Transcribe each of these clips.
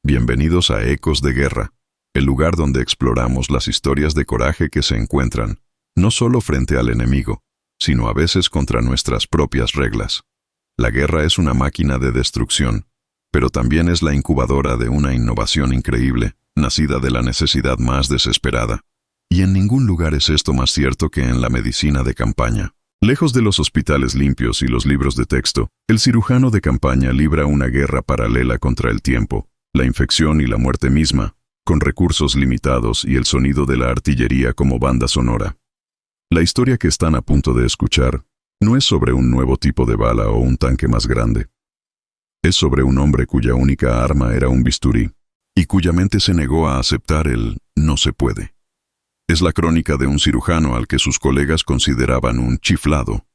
Bienvenidos a Ecos de Guerra, el lugar donde exploramos las historias de coraje que se encuentran, no solo frente al enemigo, sino a veces contra nuestras propias reglas. La guerra es una máquina de destrucción, pero también es la incubadora de una innovación increíble, nacida de la necesidad más desesperada. Y en ningún lugar es esto más cierto que en la medicina de campaña. Lejos de los hospitales limpios y los libros de texto, el cirujano de campaña libra una guerra paralela contra el tiempo, la infección y la muerte misma, con recursos limitados y el sonido de la artillería como banda sonora. La historia que están a punto de escuchar no es sobre un nuevo tipo de bala o un tanque más grande. Es sobre un hombre cuya única arma era un bisturí, y cuya mente se negó a aceptar el no se puede. Es la crónica de un cirujano al que sus colegas consideraban un chiflado,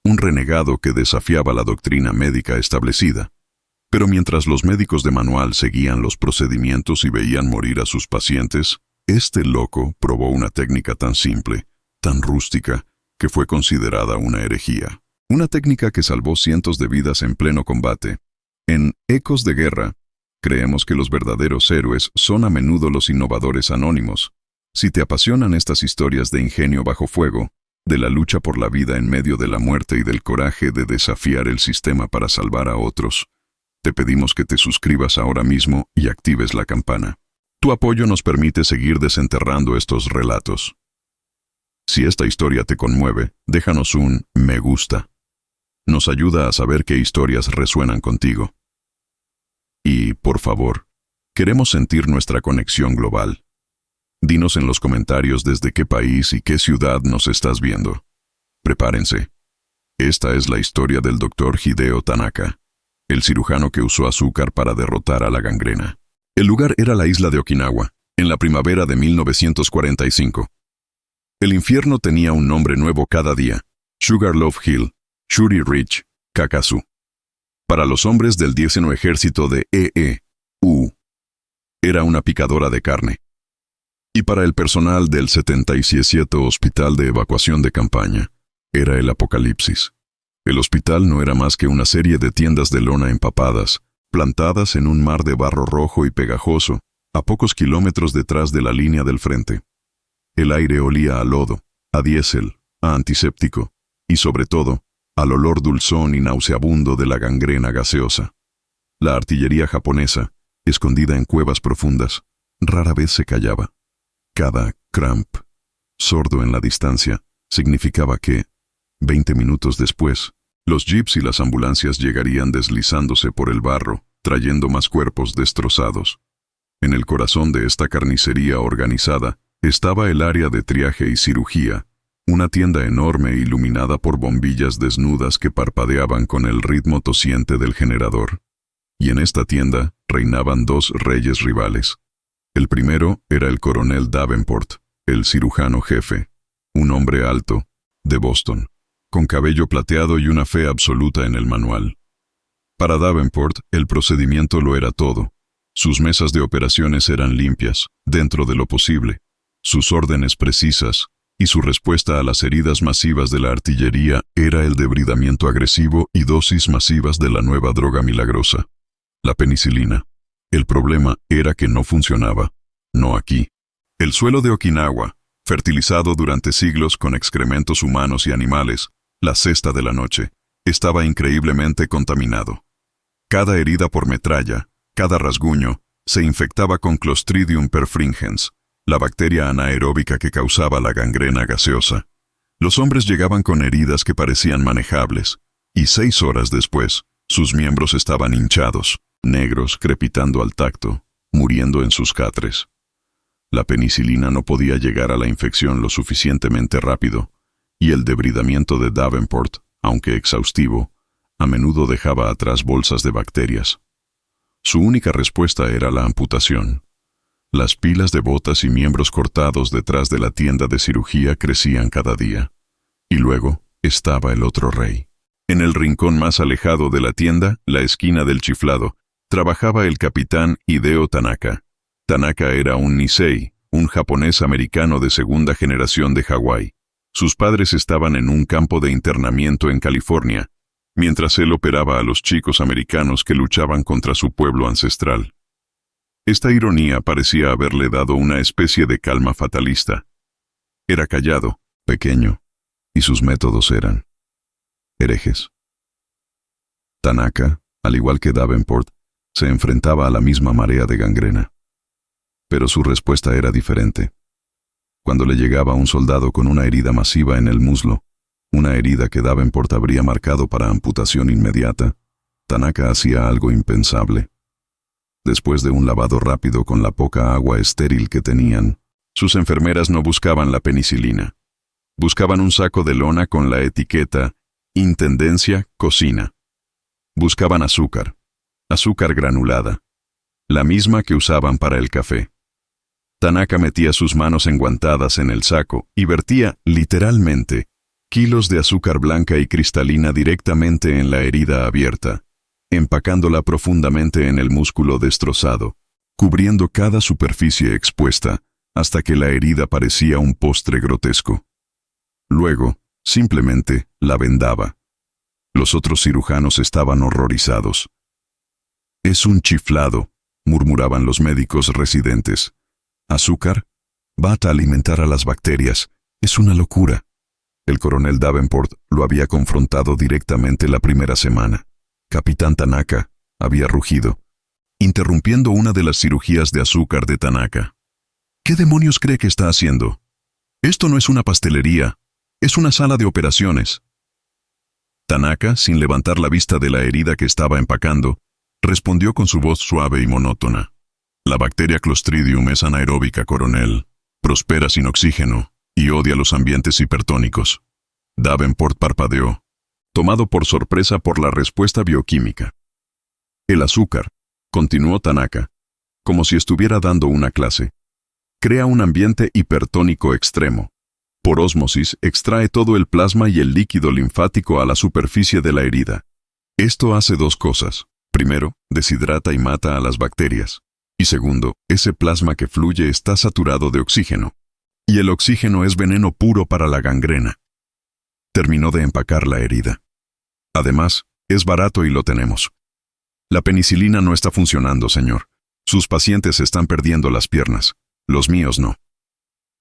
un renegado que desafiaba la doctrina médica establecida. Pero mientras los médicos de manual seguían los procedimientos y veían morir a sus pacientes, este loco probó una técnica tan simple, tan rústica, que fue considerada una herejía. Una técnica que salvó cientos de vidas en pleno combate. En Ecos de Guerra, creemos que los verdaderos héroes son a menudo los innovadores anónimos. Si te apasionan estas historias de ingenio bajo fuego, de la lucha por la vida en medio de la muerte y del coraje de desafiar el sistema para salvar a otros, te pedimos que te suscribas ahora mismo y actives la campana. Tu apoyo nos permite seguir desenterrando estos relatos. Si esta historia te conmueve, déjanos un me gusta. Nos ayuda a saber qué historias resuenan contigo. Y, por favor, queremos sentir nuestra conexión global. Dinos en los comentarios desde qué país y qué ciudad nos estás viendo. Prepárense. Esta es la historia del Dr. Hideo Tanaka, el cirujano que usó azúcar para derrotar a la gangrena. El lugar era la isla de Okinawa, en la primavera de 1945. El infierno tenía un nombre nuevo cada día: Sugarloaf Hill, Shuri Ridge, Kakazu. Para los hombres del 10º ejército de EE-U, era una picadora de carne. Y para el personal del 77º Hospital de Evacuación de Campaña, era el apocalipsis. El hospital no era más que una serie de tiendas de lona empapadas, plantadas en un mar de barro rojo y pegajoso, a pocos kilómetros detrás de la línea del frente. El aire olía a lodo, a diésel, a antiséptico, y sobre todo, al olor dulzón y nauseabundo de la gangrena gaseosa. La artillería japonesa, escondida en cuevas profundas, rara vez se callaba. Cada cramp, sordo en la distancia, significaba que, 20 minutos después, los jeeps y las ambulancias llegarían deslizándose por el barro, trayendo más cuerpos destrozados. En el corazón de esta carnicería organizada estaba el área de triaje y cirugía, una tienda enorme iluminada por bombillas desnudas que parpadeaban con el ritmo tosiente del generador. Y en esta tienda reinaban dos reyes rivales. El primero era el coronel Davenport, el cirujano jefe, un hombre alto, de Boston, con cabello plateado y una fe absoluta en el manual. Para Davenport, el procedimiento lo era todo. Sus mesas de operaciones eran limpias, dentro de lo posible, sus órdenes precisas, y su respuesta a las heridas masivas de la artillería era el debridamiento agresivo y dosis masivas de la nueva droga milagrosa, la penicilina. El problema era que no funcionaba, no aquí. El suelo de Okinawa, fertilizado durante siglos con excrementos humanos y animales, la cesta de la noche, estaba increíblemente contaminado. Cada herida por metralla, cada rasguño, se infectaba con Clostridium perfringens, la bacteria anaeróbica que causaba la gangrena gaseosa. Los hombres llegaban con heridas que parecían manejables, y 6 horas después, sus miembros estaban hinchados, negros, crepitando al tacto, muriendo en sus catres. La penicilina no podía llegar a la infección lo suficientemente rápido, y el debridamiento de Davenport, aunque exhaustivo, a menudo dejaba atrás bolsas de bacterias. Su única respuesta era la amputación. Las pilas de botas y miembros cortados detrás de la tienda de cirugía crecían cada día. Y luego estaba el otro rey. En el rincón más alejado de la tienda, la esquina del chiflado, trabajaba el capitán Hideo Tanaka. Tanaka era un Nisei, un japonés americano de segunda generación de Hawái. Sus padres estaban en un campo de internamiento en California, mientras él operaba a los chicos americanos que luchaban contra su pueblo ancestral. Esta ironía parecía haberle dado una especie de calma fatalista. Era callado, pequeño, y sus métodos eran herejes. Tanaka, al igual que Davenport, se enfrentaba a la misma marea de gangrena. Pero su respuesta era diferente. Cuando le llegaba un soldado con una herida masiva en el muslo, una herida que Davenport habría marcado para amputación inmediata, Tanaka hacía algo impensable. Después de un lavado rápido con la poca agua estéril que tenían, sus enfermeras no buscaban la penicilina. Buscaban un saco de lona con la etiqueta Intendencia Cocina. Buscaban azúcar granulada, la misma que usaban para el café. Tanaka metía sus manos enguantadas en el saco y vertía, literalmente, kilos de azúcar blanca y cristalina directamente en la herida abierta, empacándola profundamente en el músculo destrozado, cubriendo cada superficie expuesta hasta que la herida parecía un postre grotesco. Luego, simplemente, la vendaba. Los otros cirujanos estaban horrorizados. «Es un chiflado», murmuraban los médicos residentes. «¿Azúcar? Va a alimentar a las bacterias. Es una locura». El coronel Davenport lo había confrontado directamente la primera semana. «Capitán Tanaka», había rugido, interrumpiendo una de las cirugías de azúcar de Tanaka. «¿Qué demonios cree que está haciendo? Esto no es una pastelería, es una sala de operaciones». Tanaka, sin levantar la vista de la herida que estaba empacando, respondió con su voz suave y monótona. «La bacteria Clostridium es anaeróbica, coronel. Prospera sin oxígeno y odia los ambientes hipertónicos». Davenport parpadeó, tomado por sorpresa por la respuesta bioquímica. «El azúcar», continuó Tanaka, como si estuviera dando una clase, «crea un ambiente hipertónico extremo. Por ósmosis extrae todo el plasma y el líquido linfático a la superficie de la herida. Esto hace dos cosas. Primero, deshidrata y mata a las bacterias. Y segundo, ese plasma que fluye está saturado de oxígeno. Y el oxígeno es veneno puro para la gangrena». Terminó de empacar la herida. «Además, es barato y lo tenemos. La penicilina no está funcionando, señor. Sus pacientes están perdiendo las piernas. Los míos no».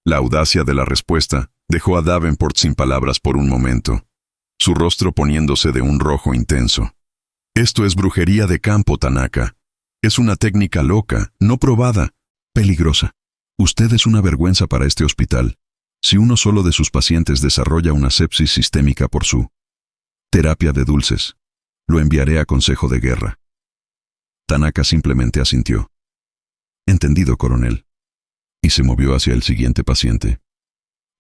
La audacia de la respuesta dejó a Davenport sin palabras por un momento, su rostro poniéndose de un rojo intenso. «Esto es brujería de campo, Tanaka. Es una técnica loca, no probada, peligrosa. Usted es una vergüenza para este hospital. Si uno solo de sus pacientes desarrolla una sepsis sistémica por su terapia de dulces, lo enviaré a consejo de guerra». Tanaka simplemente asintió. «Entendido, coronel», y se movió hacia el siguiente paciente.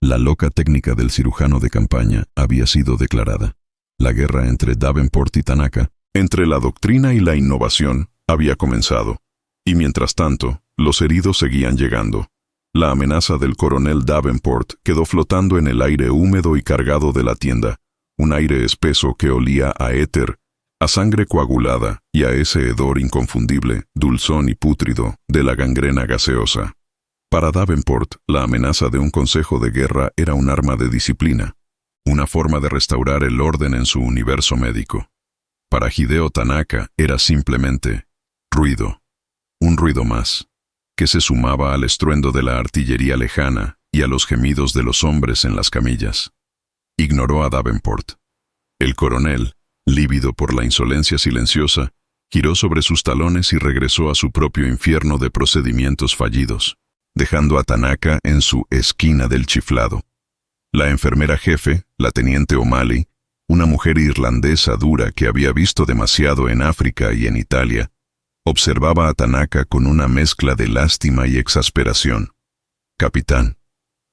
La loca técnica del cirujano de campaña había sido declarada. La guerra entre Davenport y Tanaka, entre la doctrina y la innovación, había comenzado. Y mientras tanto, los heridos seguían llegando. La amenaza del coronel Davenport quedó flotando en el aire húmedo y cargado de la tienda, un aire espeso que olía a éter, a sangre coagulada y a ese hedor inconfundible, dulzón y pútrido de la gangrena gaseosa. Para Davenport, la amenaza de un consejo de guerra era un arma de disciplina, una forma de restaurar el orden en su universo médico. Para Hideo Tanaka era simplemente ruido, un ruido más, que se sumaba al estruendo de la artillería lejana y a los gemidos de los hombres en las camillas. Ignoró a Davenport. El coronel, lívido por la insolencia silenciosa, giró sobre sus talones y regresó a su propio infierno de procedimientos fallidos, dejando a Tanaka en su esquina del chiflado. La enfermera jefe, la teniente O'Malley, una mujer irlandesa dura que había visto demasiado en África y en Italia, observaba a Tanaka con una mezcla de lástima y exasperación. «Capitán»,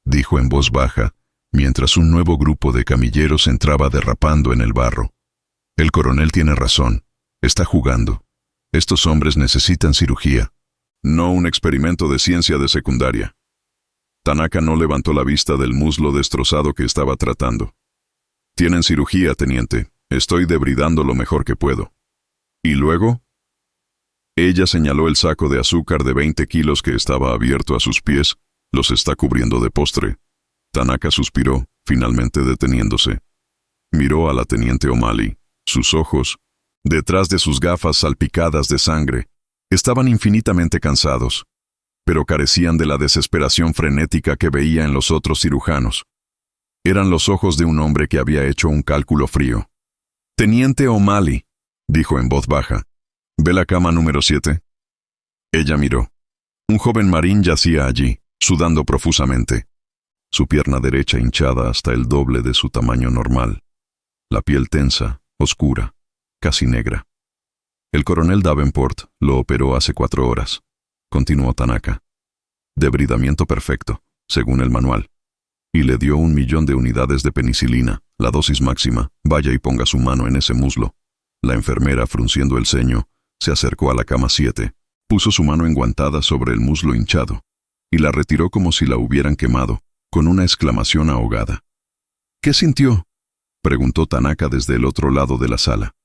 dijo en voz baja, mientras un nuevo grupo de camilleros entraba derrapando en el barro. «El coronel tiene razón. Está jugando. Estos hombres necesitan cirugía, no un experimento de ciencia de secundaria». Tanaka no levantó la vista del muslo destrozado que estaba tratando. «Tienen cirugía, teniente. Estoy debridando lo mejor que puedo». «¿Y luego?» Ella señaló el saco de azúcar de 20 kilos que estaba abierto a sus pies. «Los está cubriendo de postre». Tanaka suspiró, finalmente deteniéndose. Miró a la teniente O'Malley. Sus ojos, detrás de sus gafas salpicadas de sangre, Estaban infinitamente cansados, pero carecían de la desesperación frenética que veía en los otros cirujanos. Eran los ojos de un hombre que había hecho un cálculo frío. «Teniente O'Malley», dijo en voz baja, «¿ve la cama número 7? Ella miró. Un joven marín yacía allí, sudando profusamente. Su pierna derecha hinchada hasta el doble de su tamaño normal. La piel tensa, oscura, casi negra. El coronel Davenport lo operó hace 4 horas, continuó Tanaka. Debridamiento perfecto, según el manual. Y le dio 1.000.000 de unidades de penicilina, la dosis máxima. Vaya y ponga su mano en ese muslo. La enfermera, frunciendo el ceño, se acercó a la cama 7, puso su mano enguantada sobre el muslo hinchado, y la retiró como si la hubieran quemado, con una exclamación ahogada. «¿Qué sintió?», preguntó Tanaka desde el otro lado de la sala.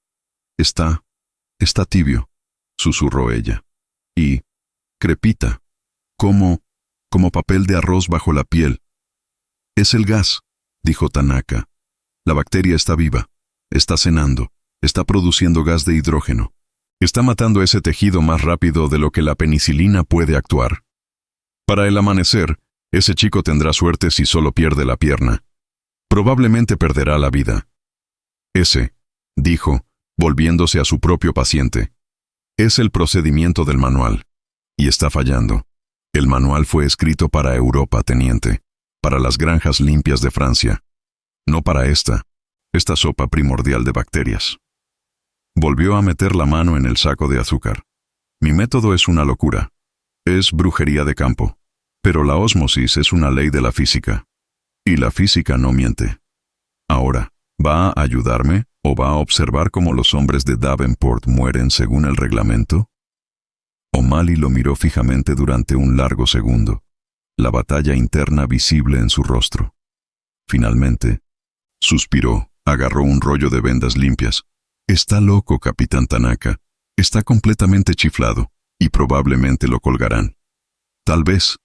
Está tibio», susurró ella. «Y crepita, como papel de arroz bajo la piel». «Es el gas», dijo Tanaka. «La bacteria está viva, está cenando, está produciendo gas de hidrógeno. Está matando ese tejido más rápido de lo que la penicilina puede actuar. Para el amanecer, ese chico tendrá suerte si solo pierde la pierna. Probablemente perderá la vida». «Ese», dijo, volviéndose a su propio paciente, «es el procedimiento del manual. Y está fallando. El manual fue escrito para Europa, teniente, para las granjas limpias de Francia. No para esta sopa primordial de bacterias». Volvió a meter la mano en el saco de azúcar. «Mi método es una locura. Es brujería de campo. Pero la ósmosis es una ley de la física. Y la física no miente. Ahora, ¿va a ayudarme o va a observar cómo los hombres de Davenport mueren según el reglamento?» O'Malley lo miró fijamente durante un largo segundo, la batalla interna visible en su rostro. Finalmente, suspiró, agarró un rollo de vendas limpias. «Está loco, capitán Tanaka. Está completamente chiflado, y probablemente lo colgarán». «Tal vez»,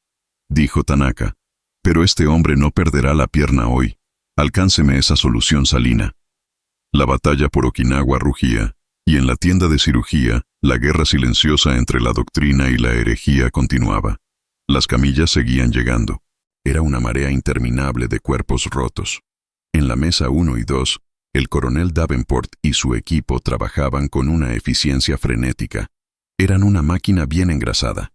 dijo Tanaka, «pero este hombre no perderá la pierna hoy. Alcánceme esa solución salina». La batalla por Okinawa rugía, y en la tienda de cirugía, la guerra silenciosa entre la doctrina y la herejía continuaba. Las camillas seguían llegando. Era una marea interminable de cuerpos rotos. En la mesa 1 y 2, el coronel Davenport y su equipo trabajaban con una eficiencia frenética. Eran una máquina bien engrasada.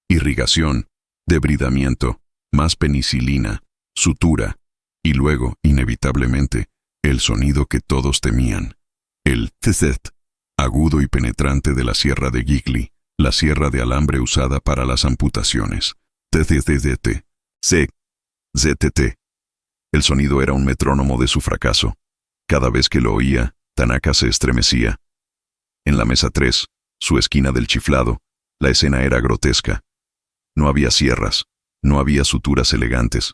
Irrigación, debridamiento, más penicilina, sutura, y luego, inevitablemente, el sonido que todos temían. El tzet, agudo y penetrante de la sierra de Gigli, la sierra de alambre usada para las amputaciones. Tzzt, ztt. El sonido era un metrónomo de su fracaso. Cada vez que lo oía, Tanaka se estremecía. En la mesa 3, su esquina del chiflado, la escena era grotesca. No había sierras, no había suturas elegantes.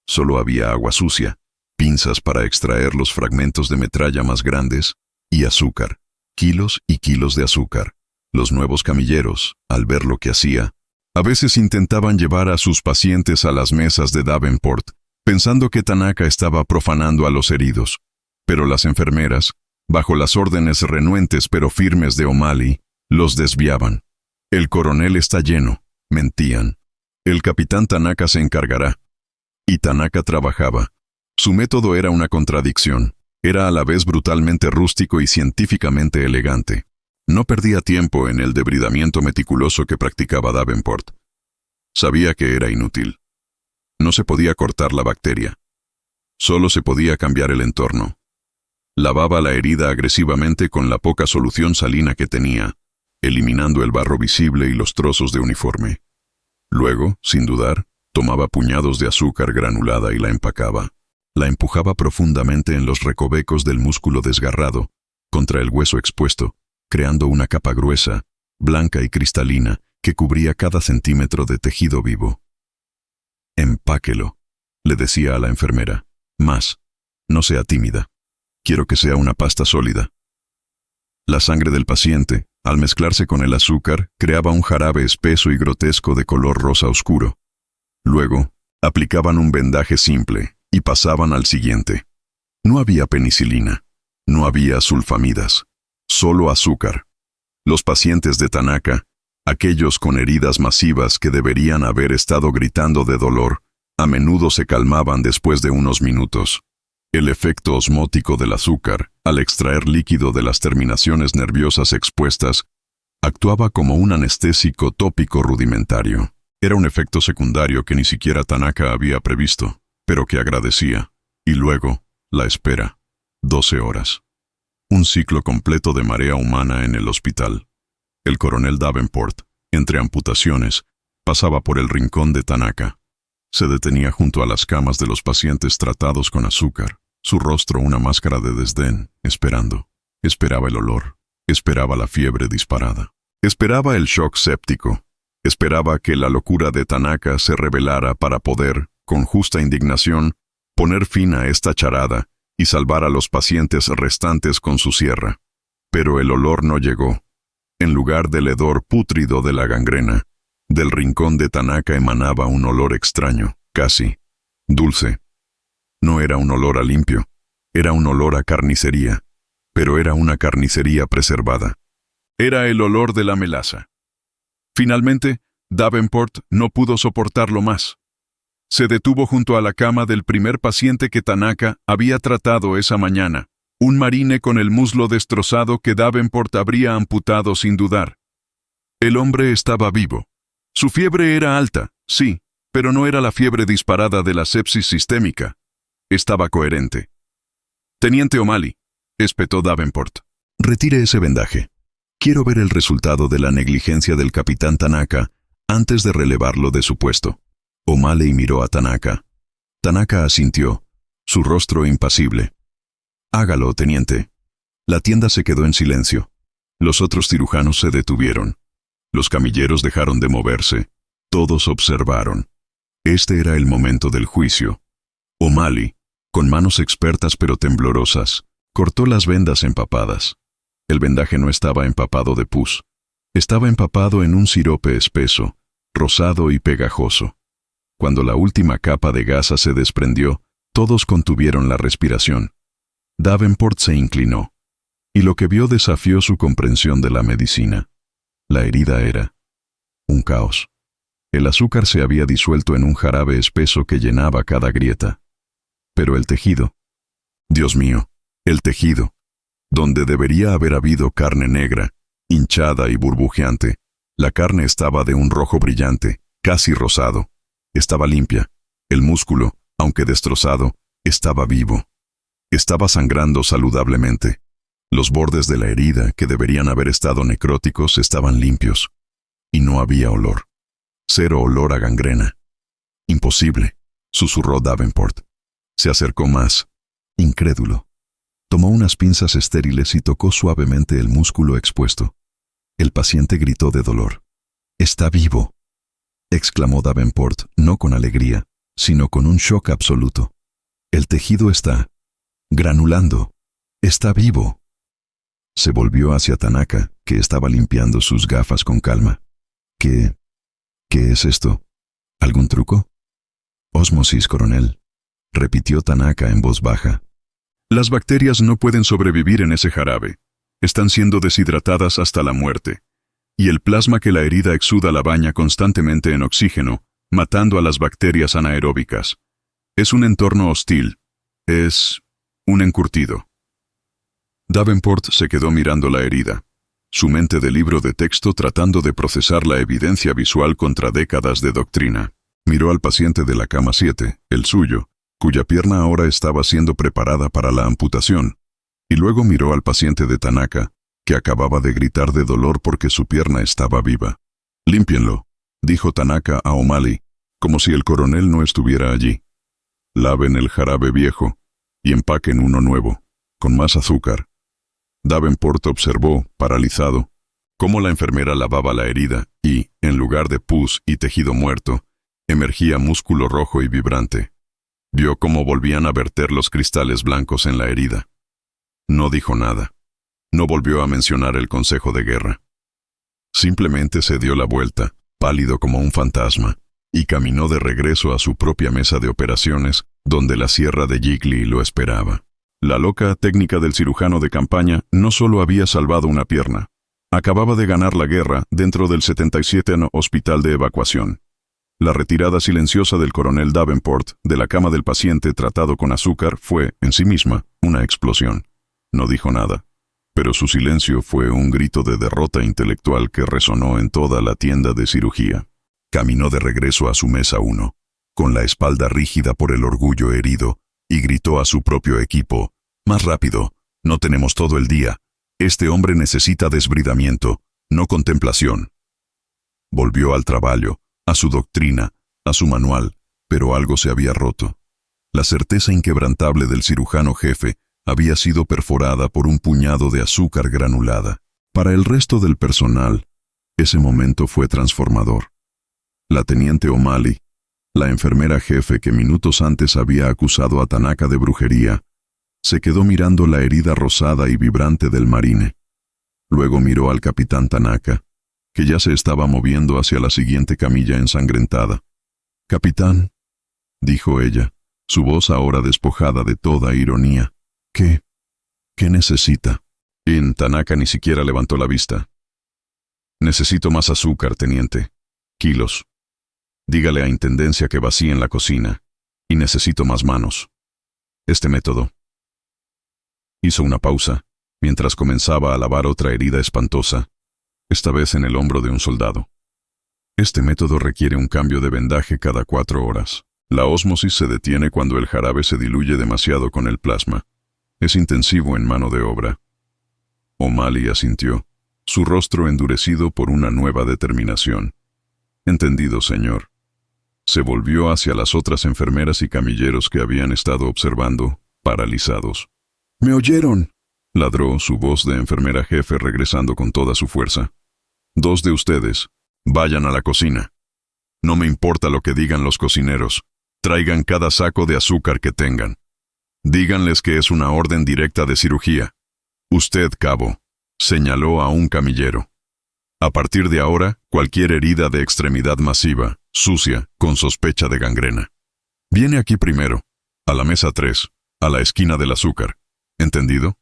Solo había agua sucia, pinzas para extraer los fragmentos de metralla más grandes, y azúcar, kilos y kilos de azúcar. Los nuevos camilleros, al ver lo que hacía, a veces intentaban llevar a sus pacientes a las mesas de Davenport, pensando que Tanaka estaba profanando a los heridos. Pero las enfermeras, bajo las órdenes renuentes pero firmes de O'Malley, los desviaban. «El coronel está lleno», mentían. «El capitán Tanaka se encargará». Y Tanaka trabajaba. Su método era una contradicción. Era a la vez brutalmente rústico y científicamente elegante. No perdía tiempo en el debridamiento meticuloso que practicaba Davenport. Sabía que era inútil. No se podía cortar la bacteria. Solo se podía cambiar el entorno. Lavaba la herida agresivamente con la poca solución salina que tenía, eliminando el barro visible y los trozos de uniforme. Luego, sin dudar, tomaba puñados de azúcar granulada y la empacaba. La empujaba profundamente en los recovecos del músculo desgarrado, contra el hueso expuesto, creando una capa gruesa, blanca y cristalina, que cubría cada centímetro de tejido vivo. «Empáquelo», le decía a la enfermera. «Más. No sea tímida. Quiero que sea una pasta sólida». La sangre del paciente, al mezclarse con el azúcar, creaba un jarabe espeso y grotesco de color rosa oscuro. Luego, aplicaban un vendaje simple y pasaban al siguiente. No había penicilina, no había sulfamidas, solo azúcar. Los pacientes de Tanaka, Aquellos con heridas masivas que deberían haber estado gritando de dolor, a menudo se calmaban después de unos minutos. El efecto osmótico del azúcar, al extraer líquido de las terminaciones nerviosas expuestas, actuaba como un anestésico tópico rudimentario. Era un efecto secundario que ni siquiera Tanaka había previsto, pero que agradecía. Y luego, la espera. 12 horas. Un ciclo completo de marea humana en el hospital. El coronel Davenport, entre amputaciones, pasaba por el rincón de Tanaka. Se detenía junto a las camas de los pacientes tratados con azúcar, su rostro una máscara de desdén, esperando. Esperaba el olor. Esperaba la fiebre disparada. Esperaba el shock séptico. Esperaba que la locura de Tanaka se revelara para poder, con justa indignación, poner fin a esta charada y salvar a los pacientes restantes con su sierra. Pero el olor no llegó. En lugar del hedor pútrido de la gangrena, del rincón de Tanaka emanaba un olor extraño, casi dulce. No era un olor a limpio, era un olor a carnicería, pero era una carnicería preservada. Era el olor de la melaza. Finalmente, Davenport no pudo soportarlo más. Se detuvo junto a la cama del primer paciente que Tanaka había tratado esa mañana, un marine con el muslo destrozado que Davenport habría amputado sin dudar. El hombre estaba vivo. Su fiebre era alta, sí, pero no era la fiebre disparada de la sepsis sistémica. Estaba coherente. «Teniente O'Malley», espetó Davenport. «Retire ese vendaje. Quiero ver el resultado de la negligencia del capitán Tanaka antes de relevarlo de su puesto». O'Malley miró a Tanaka. Tanaka asintió, su rostro impasible. «Hágalo, teniente». La tienda se quedó en silencio. Los otros cirujanos se detuvieron. Los camilleros dejaron de moverse. Todos observaron. Este era el momento del juicio. O'Malley, con manos expertas pero temblorosas, cortó las vendas empapadas. El vendaje no estaba empapado de pus. Estaba empapado en un sirope espeso, rosado y pegajoso. Cuando la última capa de gasa se desprendió, todos contuvieron la respiración. Davenport se inclinó, y lo que vio desafió su comprensión de la medicina. La herida era un caos. El azúcar se había disuelto en un jarabe espeso que llenaba cada grieta. Pero el tejido, Dios mío, el tejido, donde debería haber habido carne negra, hinchada y burbujeante, la carne estaba de un rojo brillante, casi rosado. Estaba limpia. El músculo, aunque destrozado, estaba vivo. Estaba sangrando saludablemente. Los bordes de la herida, que deberían haber estado necróticos, estaban limpios. Y no había olor. Cero olor a gangrena. «Imposible», susurró Davenport. Se acercó más, incrédulo. Tomó unas pinzas estériles y tocó suavemente el músculo expuesto. El paciente gritó de dolor. «Está vivo», exclamó Davenport, no con alegría, sino con un shock absoluto. «El tejido está granulando. Está vivo». Se volvió hacia Tanaka, que estaba limpiando sus gafas con calma. ¿Qué es esto? ¿Algún truco?» «Ósmosis, coronel», repitió Tanaka en voz baja. «Las bacterias no pueden sobrevivir en ese jarabe. Están siendo deshidratadas hasta la muerte. Y el plasma que la herida exuda la baña constantemente en oxígeno, matando a las bacterias anaeróbicas. Es un entorno hostil. Es un encurtido». Davenport se quedó mirando la herida, su mente de libro de texto tratando de procesar la evidencia visual contra décadas de doctrina. Miró al paciente de la cama 7, el suyo, cuya pierna ahora estaba siendo preparada para la amputación, y luego miró al paciente de Tanaka, que acababa de gritar de dolor porque su pierna estaba viva. «Límpienlo», dijo Tanaka a O'Malley, como si el coronel no estuviera allí. «Laven el jarabe viejo y empaquen uno nuevo, con más azúcar». Davenport observó, paralizado, cómo la enfermera lavaba la herida y, en lugar de pus y tejido muerto, emergía músculo rojo y vibrante. Vio cómo volvían a verter los cristales blancos en la herida. No dijo nada. No volvió a mencionar el consejo de guerra. Simplemente se dio la vuelta, pálido como un fantasma, y caminó de regreso a su propia mesa de operaciones, donde la sierra de Jiggly lo esperaba. La loca técnica del cirujano de campaña no solo había salvado una pierna, Acababa de ganar la guerra dentro del 77 Hospital de Evacuación. La retirada silenciosa del coronel Davenport de la cama del paciente tratado con azúcar fue, en sí misma, una explosión. No dijo nada, pero su silencio fue un grito de derrota intelectual que resonó en toda la tienda de cirugía. Caminó de regreso a su mesa 1, con la espalda rígida por el orgullo herido, y gritó a su propio equipo: «Más rápido, no tenemos todo el día. Este hombre necesita desbridamiento, no contemplación». Volvió al trabajo, a su doctrina, a su manual, pero algo se había roto. La certeza inquebrantable del cirujano jefe había sido perforada por un puñado de azúcar granulada. Para el resto del personal, ese momento fue transformador. La teniente O'Malley, la enfermera jefe que minutos antes había acusado a Tanaka de brujería, se quedó mirando la herida rosada y vibrante del marine. Luego miró al capitán Tanaka, que ya se estaba moviendo hacia la siguiente camilla ensangrentada. «Capitán», dijo ella, su voz ahora despojada de toda ironía, ¿Qué necesita? Tanaka ni siquiera levantó la vista. «Necesito más azúcar, teniente. Kilos. Dígale a Intendencia que vacíen la cocina. Y necesito más manos. Este método». Hizo una pausa, mientras comenzaba a lavar otra herida espantosa, esta vez en el hombro de un soldado. «Este método requiere un cambio de vendaje cada 4 horas. La ósmosis se detiene cuando el jarabe se diluye demasiado con el plasma. Es intensivo en mano de obra». O'Malley asintió, su rostro endurecido por una nueva determinación. «Entendido, señor». Se volvió hacia las otras enfermeras y camilleros que habían estado observando, paralizados. «¿Me oyeron?», ladró su voz de enfermera jefe regresando con toda su fuerza. «2 de ustedes, vayan a la cocina. No me importa lo que digan los cocineros. Traigan cada saco de azúcar que tengan. Díganles que es una orden directa de cirugía. Usted, cabo», señaló a un camillero. «A partir de ahora, cualquier herida de extremidad masiva, sucia, con sospecha de gangrena. Viene aquí primero, a la mesa 3, a la esquina del azúcar. ¿Entendido?».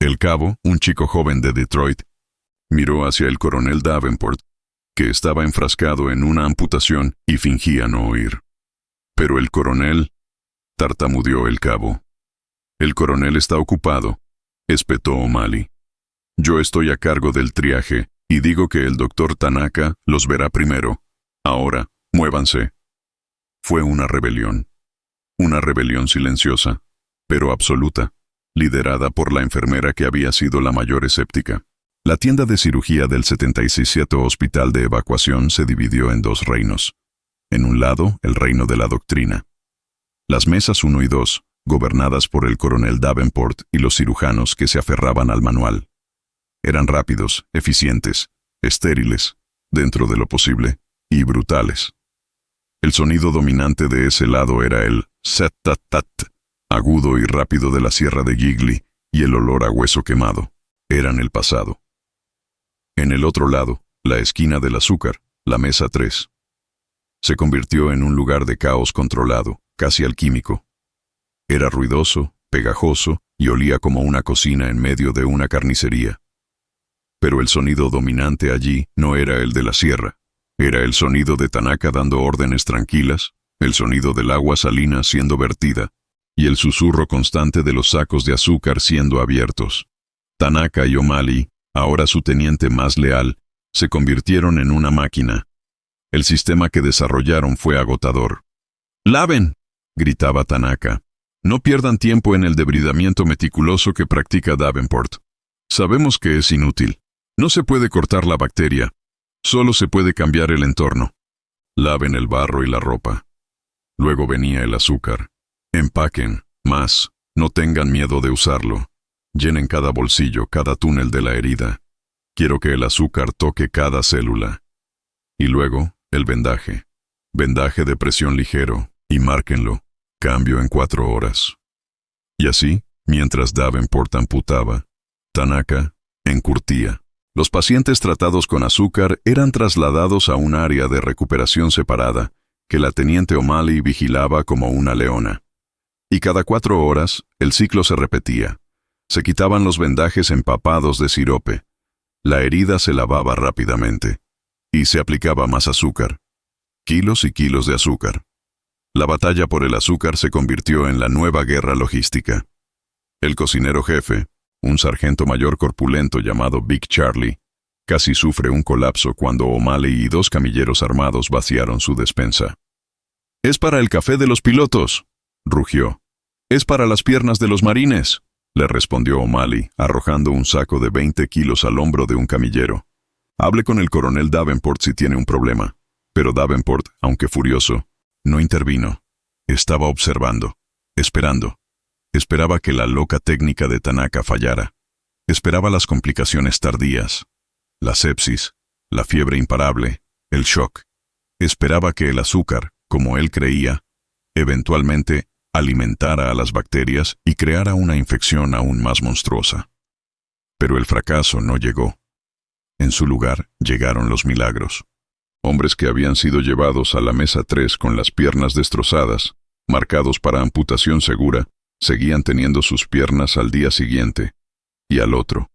El cabo, un chico joven de Detroit, miró hacia el coronel Davenport, que estaba enfrascado en una amputación y fingía no oír. «Pero el coronel», tartamudeó el cabo. «El coronel está ocupado», espetó O'Malley. «Yo estoy a cargo del triaje y digo que el doctor Tanaka los verá primero. Ahora, muévanse». Fue una rebelión silenciosa, pero absoluta, liderada por la enfermera que había sido la mayor escéptica. La tienda de cirugía del 77 Hospital de Evacuación se dividió en 2 reinos. En un lado, el reino de la doctrina. Las mesas 1 y 2, gobernadas por el coronel Davenport y los cirujanos que se aferraban al manual. Eran rápidos, eficientes, estériles, dentro de lo posible, y brutales. El sonido dominante de ese lado era el set-tat-tat, agudo y rápido de la sierra de Gigli, y el olor a hueso quemado. Eran el pasado. En el otro lado, la esquina del azúcar, la mesa 3. Se convirtió en un lugar de caos controlado, casi alquímico. Era ruidoso, pegajoso, y olía como una cocina en medio de una carnicería. Pero el sonido dominante allí no era el de la sierra. Era el sonido de Tanaka dando órdenes tranquilas, el sonido del agua salina siendo vertida, y el susurro constante de los sacos de azúcar siendo abiertos. Tanaka y O'Malley, ahora su teniente más leal, se convirtieron en una máquina. El sistema que desarrollaron fue agotador. «¡Laven!», gritaba Tanaka. «No pierdan tiempo en el debridamiento meticuloso que practica Davenport. Sabemos que es inútil. No se puede cortar la bacteria. Solo se puede cambiar el entorno. Laven el barro y la ropa». Luego venía el azúcar. «Empaquen, más, no tengan miedo de usarlo. Llenen cada bolsillo, cada túnel de la herida. Quiero que el azúcar toque cada célula». Y luego, el vendaje. Vendaje de presión ligero, y márquenlo. Cambio en 4 horas. Y así, mientras Davenport amputaba, Tanaka encurtía. Los pacientes tratados con azúcar eran trasladados a un área de recuperación separada, que la teniente O'Malley vigilaba como una leona. Y cada 4 horas, el ciclo se repetía. Se quitaban los vendajes empapados de sirope. La herida se lavaba rápidamente. Y se aplicaba más azúcar. Kilos y kilos de azúcar. La batalla por el azúcar se convirtió en la nueva guerra logística. El cocinero jefe, un sargento mayor corpulento llamado Big Charlie, casi sufre un colapso cuando O'Malley y 2 camilleros armados vaciaron su despensa. «¡Es para el café de los pilotos!», rugió. «¡Es para las piernas de los marines!», le respondió O'Malley, arrojando un saco de 20 kilos al hombro de un camillero. «Hable con el coronel Davenport si tiene un problema». Pero Davenport, aunque furioso, no intervino. Estaba observando, esperando. Esperaba que la loca técnica de Tanaka fallara. Esperaba las complicaciones tardías, la sepsis, la fiebre imparable, el shock. Esperaba que el azúcar, como él creía, eventualmente alimentara a las bacterias y creara una infección aún más monstruosa. Pero el fracaso no llegó. En su lugar llegaron los milagros. Hombres que habían sido llevados a la mesa 3 con las piernas destrozadas, marcados para amputación segura, seguían teniendo sus piernas al día siguiente, y al otro.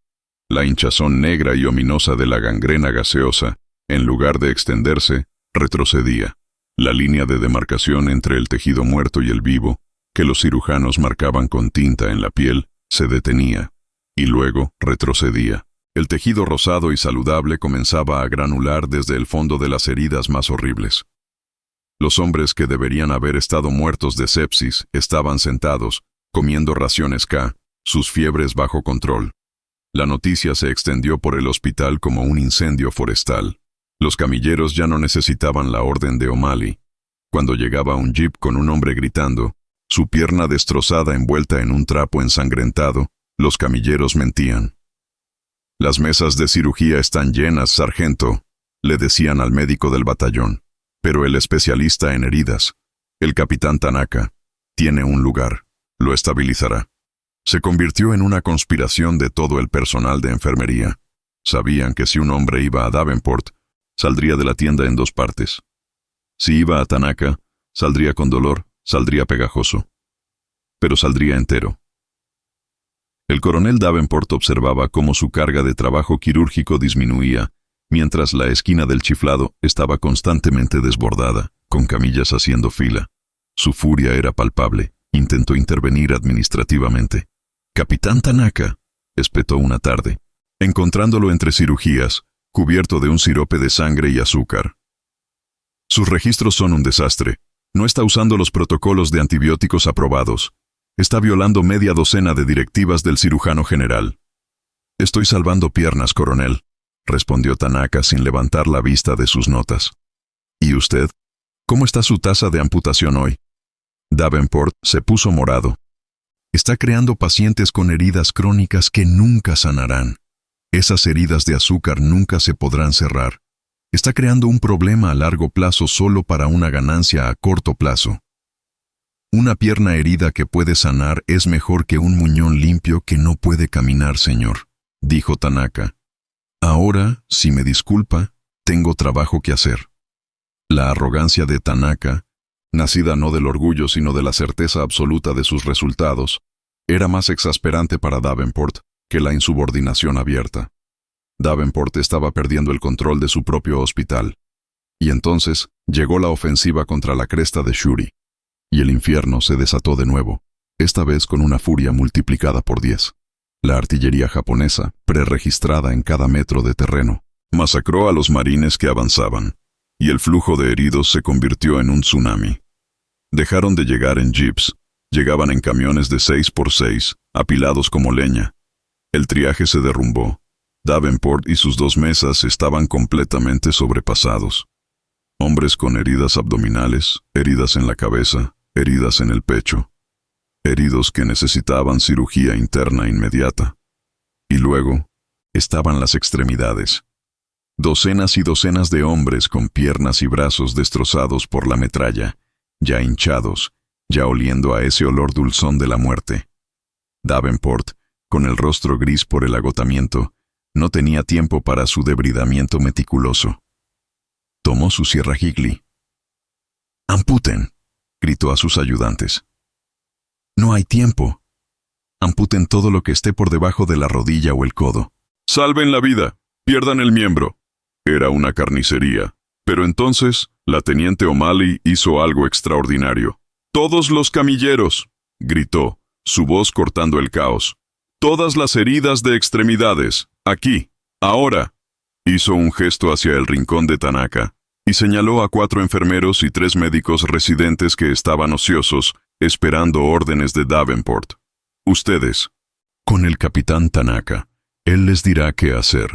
La hinchazón negra y ominosa de la gangrena gaseosa, en lugar de extenderse, retrocedía. La línea de demarcación entre el tejido muerto y el vivo, que los cirujanos marcaban con tinta en la piel, se detenía, y luego retrocedía. El tejido rosado y saludable comenzaba a granular desde el fondo de las heridas más horribles. Los hombres que deberían haber estado muertos de sepsis estaban sentados, comiendo raciones K, sus fiebres bajo control. La noticia se extendió por el hospital como un incendio forestal. Los camilleros ya no necesitaban la orden de O'Malley. Cuando llegaba un jeep con un hombre gritando, su pierna destrozada envuelta en un trapo ensangrentado, los camilleros mentían. «Las mesas de cirugía están llenas, sargento», le decían al médico del batallón. Pero el especialista en heridas, el capitán Tanaka, tiene un lugar, lo estabilizará. Se convirtió en una conspiración de todo el personal de enfermería. Sabían que si un hombre iba a Davenport, saldría de la tienda en 2 partes. Si iba a Tanaka, saldría con dolor, saldría pegajoso. Pero saldría entero. El coronel Davenport observaba cómo su carga de trabajo quirúrgico disminuía, mientras la esquina del chiflado estaba constantemente desbordada, con camillas haciendo fila. Su furia era palpable. Intentó intervenir administrativamente. «Capitán Tanaka», espetó una tarde, encontrándolo entre cirugías, cubierto de un sirope de sangre y azúcar. «Sus registros son un desastre. No está usando los protocolos de antibióticos aprobados. Está violando media docena de directivas del cirujano general». «Estoy salvando piernas, coronel», respondió Tanaka sin levantar la vista de sus notas. «¿Y usted? ¿Cómo está su tasa de amputación hoy?» Davenport se puso morado. «Está creando pacientes con heridas crónicas que nunca sanarán. Esas heridas de azúcar nunca se podrán cerrar. Está creando un problema a largo plazo solo para una ganancia a corto plazo. Una pierna herida que puede sanar es mejor que un muñón limpio que no puede caminar, señor», dijo Tanaka. «Ahora, si me disculpa, tengo trabajo que hacer». La arrogancia de Tanaka, nacida no del orgullo sino de la certeza absoluta de sus resultados, era más exasperante para Davenport que la insubordinación abierta. Davenport estaba perdiendo el control de su propio hospital. Y entonces llegó la ofensiva contra la cresta de Shuri. Y el infierno se desató de nuevo, esta vez con una furia multiplicada por 10. La artillería japonesa, preregistrada en cada metro de terreno, masacró a los marines que avanzaban, y el flujo de heridos se convirtió en un tsunami. Dejaron de llegar en jeeps, llegaban en camiones de 6x6, apilados como leña. El triaje se derrumbó. Davenport y sus 2 mesas estaban completamente sobrepasados. Hombres con heridas abdominales, heridas en la cabeza, heridas en el pecho. Heridos que necesitaban cirugía interna inmediata. Y luego, estaban las extremidades. Docenas y docenas de hombres con piernas y brazos destrozados por la metralla, ya hinchados, ya oliendo a ese olor dulzón de la muerte. Davenport, con el rostro gris por el agotamiento, no tenía tiempo para su debridamiento meticuloso. Tomó su sierra Higley. «¡Amputen!», gritó a sus ayudantes. «No hay tiempo. Amputen todo lo que esté por debajo de la rodilla o el codo». «¡Salven la vida!», Pierdan el miembro. Era una carnicería. Pero entonces, la teniente O'Malley hizo algo extraordinario. «¡Todos los camilleros!», gritó, su voz cortando el caos. «Todas las heridas de extremidades, aquí, ahora». Hizo un gesto hacia el rincón de Tanaka y señaló a 4 enfermeros y 3 médicos residentes que estaban ociosos, esperando órdenes de Davenport. «Ustedes, con el capitán Tanaka. Él les dirá qué hacer».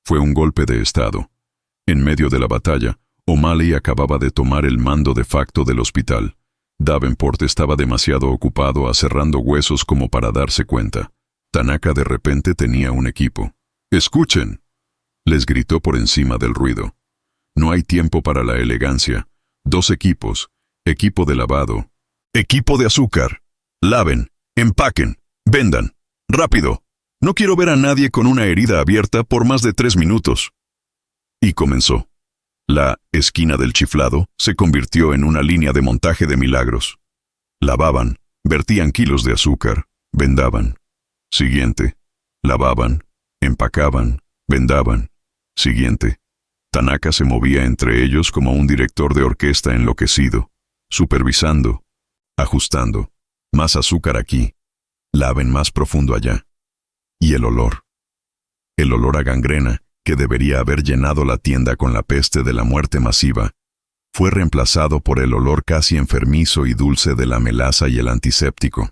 Fue un golpe de estado. En medio de la batalla, O'Malley acababa de tomar el mando de facto del hospital. Davenport estaba demasiado ocupado aserrando huesos como para darse cuenta. Tanaka de repente tenía un equipo. «¡Escuchen!», les gritó por encima del ruido. «No hay tiempo para la elegancia. 2 equipos. Equipo de lavado. Equipo de azúcar. Laven, empaquen, vendan. ¡Rápido! No quiero ver a nadie con una herida abierta por más de 3 minutos». Y comenzó. La esquina del chiflado se convirtió en una línea de montaje de milagros. Lavaban, vertían kilos de azúcar, vendaban. Siguiente. Lavaban, empacaban, vendaban. Siguiente. Tanaka se movía entre ellos como un director de orquesta enloquecido, supervisando, ajustando. Más azúcar aquí. Laven más profundo allá. Y el olor. El olor a gangrena, que debería haber llenado la tienda con la peste de la muerte masiva, fue reemplazado por el olor casi enfermizo y dulce de la melaza y el antiséptico.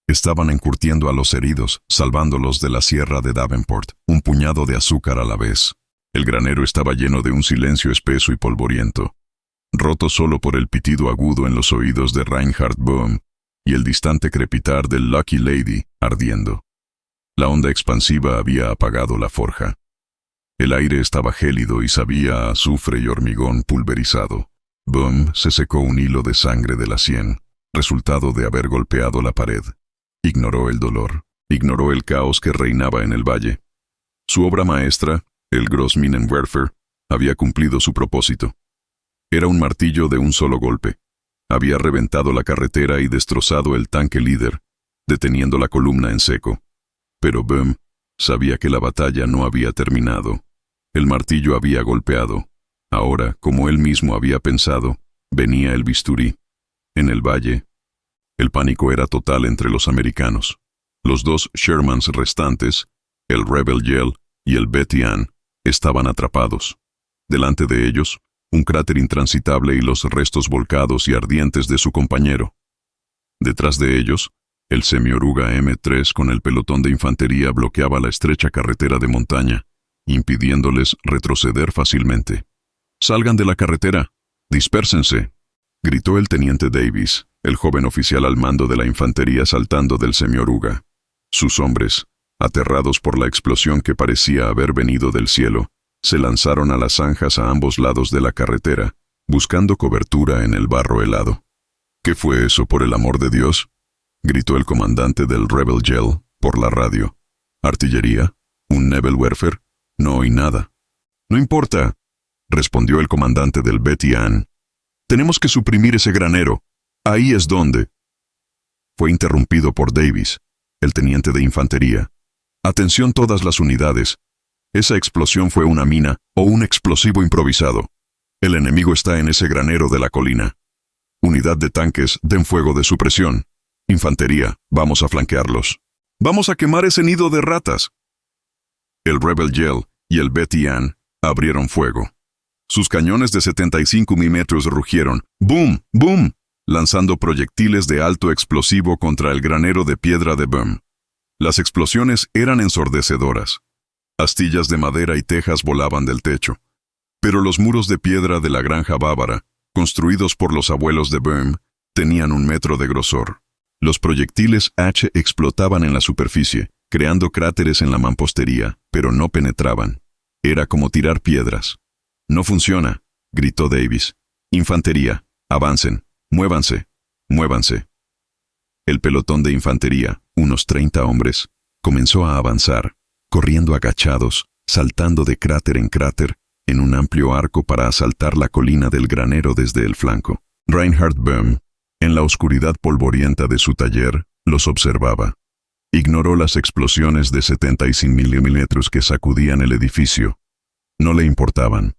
Estaban encurtiendo a los heridos, salvándolos de la sierra de Davenport, un puñado de azúcar a la vez. El granero estaba lleno de un silencio espeso y polvoriento, roto solo por el pitido agudo en los oídos de Reinhard Böhm y el distante crepitar del Lucky Lady ardiendo. La onda expansiva había apagado la forja. El aire estaba gélido y sabía a azufre y hormigón pulverizado. Böhm se secó un hilo de sangre de la sien, resultado de haber golpeado la pared. Ignoró el dolor, ignoró el caos que reinaba en el valle. Su obra maestra, el Grossminenwerfer, había cumplido su propósito. Era un martillo de un solo golpe. Había reventado la carretera y destrozado el tanque líder, deteniendo la columna en seco. Pero Böhm sabía que la batalla no había terminado. El martillo había golpeado. Ahora, como él mismo había pensado, venía el bisturí. En el valle, el pánico era total entre los americanos. Los 2 Shermans restantes, el Rebel Yell y el Betty Ann, estaban atrapados. Delante de ellos, un cráter intransitable y los restos volcados y ardientes de su compañero. Detrás de ellos, el semioruga M3 con el pelotón de infantería bloqueaba la estrecha carretera de montaña, impidiéndoles retroceder fácilmente. «¡Salgan de la carretera! ¡Dispérsense!», gritó el teniente Davis, el joven oficial al mando de la infantería saltando del semioruga. Sus hombres, aterrados por la explosión que parecía haber venido del cielo, se lanzaron a las zanjas a ambos lados de la carretera, buscando cobertura en el barro helado. «¿Qué fue eso, por el amor de Dios?», gritó el comandante del Rebel Yell por la radio. «¿Artillería? ¿Un Nebelwerfer? No oí nada». «No importa», respondió el comandante del Betty Ann. «Tenemos que suprimir ese granero. Ahí es donde». Fue interrumpido por Davis, el teniente de infantería. «Atención todas las unidades. Esa explosión fue una mina o un explosivo improvisado. El enemigo está en ese granero de la colina. Unidad de tanques, den fuego de supresión. Infantería, vamos a flanquearlos. Vamos a quemar ese nido de ratas». El Rebel Yell y el Betty Ann abrieron fuego. Sus cañones de 75 milímetros rugieron, ¡boom, boom!, lanzando proyectiles de alto explosivo contra el granero de piedra de Böhm. Las explosiones eran ensordecedoras. Astillas de madera y tejas volaban del techo. Pero los muros de piedra de la granja bávara, construidos por los abuelos de Böhm, tenían 1 metro de grosor. Los proyectiles H explotaban en la superficie, creando cráteres en la mampostería, pero no penetraban. Era como tirar piedras. «No funciona», gritó Davis. «Infantería, avancen, muévanse, muévanse». El pelotón de infantería, unos 30 hombres, comenzó a avanzar, corriendo agachados, saltando de cráter en cráter, en un amplio arco para asaltar la colina del granero desde el flanco. Reinhard Böhm, en la oscuridad polvorienta de su taller, los observaba. Ignoró las explosiones de 75 milímetros que sacudían el edificio. No le importaban.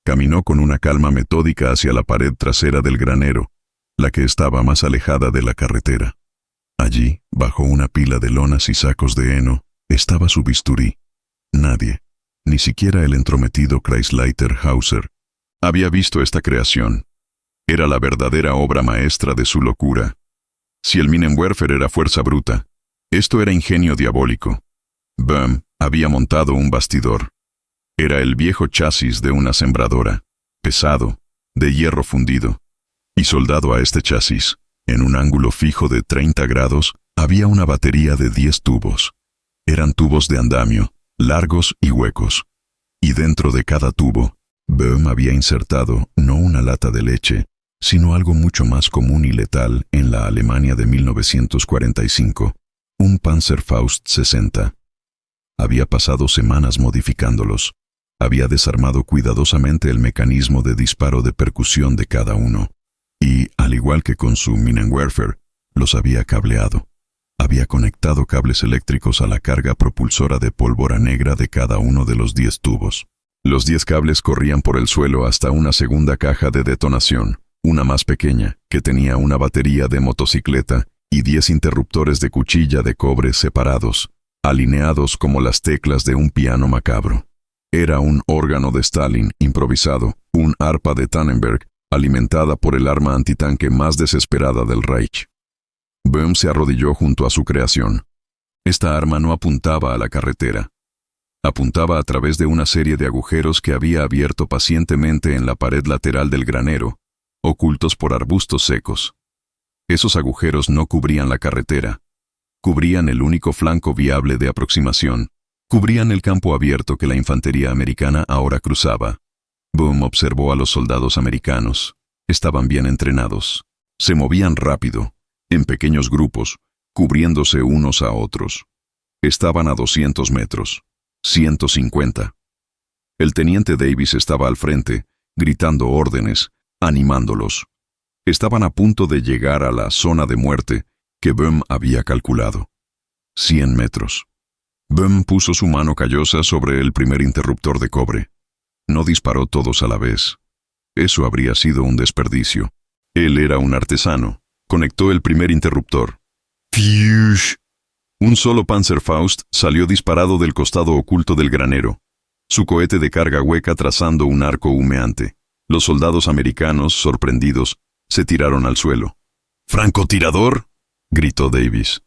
Caminó con una calma metódica hacia la pared trasera del granero, la que estaba más alejada de la carretera. Allí, bajo una pila de lonas y sacos de heno, estaba su bisturí. Nadie, ni siquiera el entrometido Kreisleiter Hauser, había visto esta creación. Era la verdadera obra maestra de su locura. Si el Minenwerfer era fuerza bruta, esto era ingenio diabólico. Böhm había montado un bastidor. Era el viejo chasis de una sembradora, pesado, de hierro fundido. Y soldado a este chasis, en un ángulo fijo de 30 grados, había una batería de 10 tubos. Eran tubos de andamio, largos y huecos. Y dentro de cada tubo, Böhm había insertado no una lata de leche, sino algo mucho más común y letal en la Alemania de 1945, un Panzerfaust 60. Había pasado semanas modificándolos. Había desarmado cuidadosamente el mecanismo de disparo de percusión de cada uno. Y, al igual que con su Minenwerfer, los había cableado. Había conectado cables eléctricos a la carga propulsora de pólvora negra de cada uno de los 10 tubos. Los 10 cables corrían por el suelo hasta una segunda caja de detonación, una más pequeña, que tenía una batería de motocicleta y 10 interruptores de cuchilla de cobre separados, alineados como las teclas de un piano macabro. Era un órgano de Stalin improvisado, un arpa de Tannenberg, alimentada por el arma antitanque más desesperada del Reich. Böhm se arrodilló junto a su creación. Esta arma no apuntaba a la carretera. Apuntaba a través de una serie de agujeros que había abierto pacientemente en la pared lateral del granero, ocultos por arbustos secos. Esos agujeros no cubrían la carretera. Cubrían el único flanco viable de aproximación. Cubrían el campo abierto que la infantería americana ahora cruzaba. Böhm observó a los soldados americanos. Estaban bien entrenados. Se movían rápido, en pequeños grupos, cubriéndose unos a otros. Estaban a 200 metros, 150. El teniente Davis estaba al frente, gritando órdenes, animándolos. Estaban a punto de llegar a la zona de muerte que Böhm había calculado. 100 metros. Böhm puso su mano callosa sobre el primer interruptor de cobre. No disparó todos a la vez. Eso habría sido un desperdicio. Él era un artesano. Conectó el primer interruptor. ¡Fiush! Un solo Panzerfaust salió disparado del costado oculto del granero. Su cohete de carga hueca trazando un arco humeante. Los soldados americanos, sorprendidos, se tiraron al suelo. ¡Francotirador!, gritó Davis.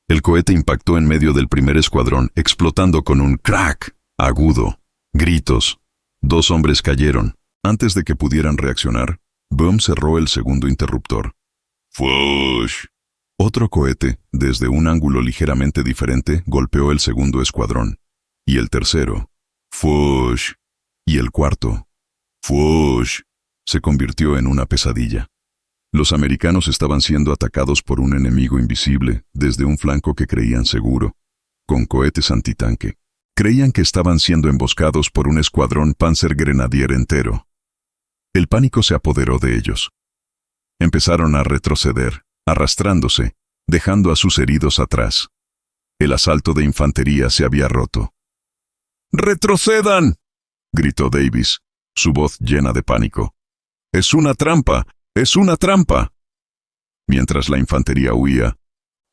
El cohete impactó en medio del primer escuadrón, explotando con un crack agudo. Gritos. 2 hombres cayeron. Antes de que pudieran reaccionar, Böhm cerró el segundo interruptor. ¡Fush! Otro cohete, desde un ángulo ligeramente diferente, golpeó el segundo escuadrón. Y el tercero. ¡Fush! Y el cuarto. ¡Fush! Se convirtió en una pesadilla. Los americanos estaban siendo atacados por un enemigo invisible desde un flanco que creían seguro, con cohetes antitanque. Creían que estaban siendo emboscados por un escuadrón Panzergrenadier entero. El pánico se apoderó de ellos. Empezaron a retroceder, arrastrándose, dejando a sus heridos atrás. El asalto de infantería se había roto. ¡Retrocedan!, gritó Davis, su voz llena de pánico. ¡Es una trampa! ¡Es una trampa! Mientras la infantería huía,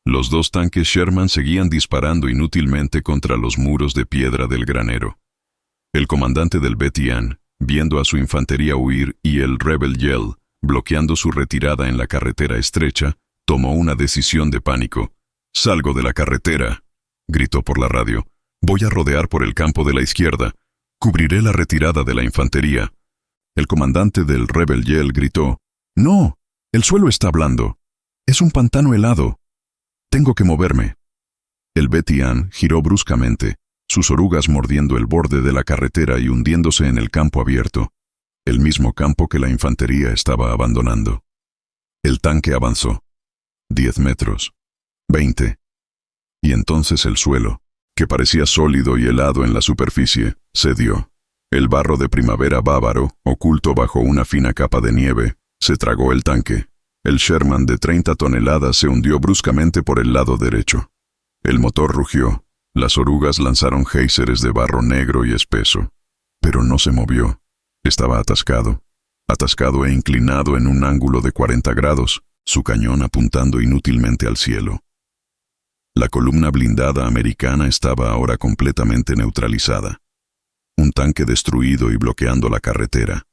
los 2 tanques Sherman seguían disparando inútilmente contra los muros de piedra del granero. El comandante del Betty Ann, viendo a su infantería huir y el Rebel Yell bloqueando su retirada en la carretera estrecha, tomó una decisión de pánico. «Salgo de la carretera», gritó por la radio. «Voy a rodear por el campo de la izquierda. Cubriré la retirada de la infantería». El comandante del Rebel Yell gritó: «No, el suelo está blando. Es un pantano helado. Tengo que moverme». El Betty Ann giró bruscamente, sus orugas mordiendo el borde de la carretera y hundiéndose en el campo abierto, el mismo campo que la infantería estaba abandonando. El tanque avanzó. 10 metros. 20. Y entonces el suelo, que parecía sólido y helado en la superficie, cedió. El barro de primavera bávaro, oculto bajo una fina capa de nieve, se tragó el tanque. El Sherman de 30 toneladas se hundió bruscamente por el lado derecho. El motor rugió. Las orugas lanzaron géiseres de barro negro y espeso. Pero no se movió. Estaba atascado. Atascado e inclinado en un ángulo de 40 grados, su cañón apuntando inútilmente al cielo. La columna blindada americana estaba ahora completamente neutralizada. Un tanque destruido y bloqueando la carretera.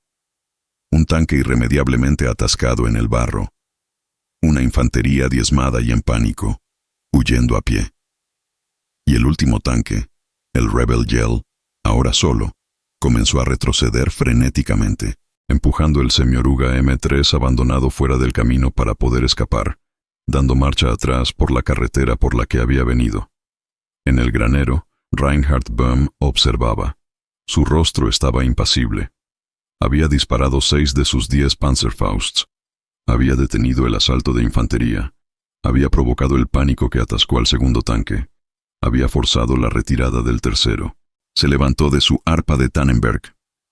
Un tanque irremediablemente atascado en el barro. Una infantería diezmada y en pánico, huyendo a pie. Y el último tanque, el Rebel Yell, ahora solo, comenzó a retroceder frenéticamente, empujando el semioruga M3 abandonado fuera del camino para poder escapar, dando marcha atrás por la carretera por la que había venido. En el granero, Reinhard Böhm observaba. Su rostro estaba impasible. Había disparado 6 de sus 10 Panzerfausts. Había detenido el asalto de infantería. Había provocado el pánico que atascó al segundo tanque. Había forzado la retirada del tercero. Se levantó de su arpa de Tannenberg.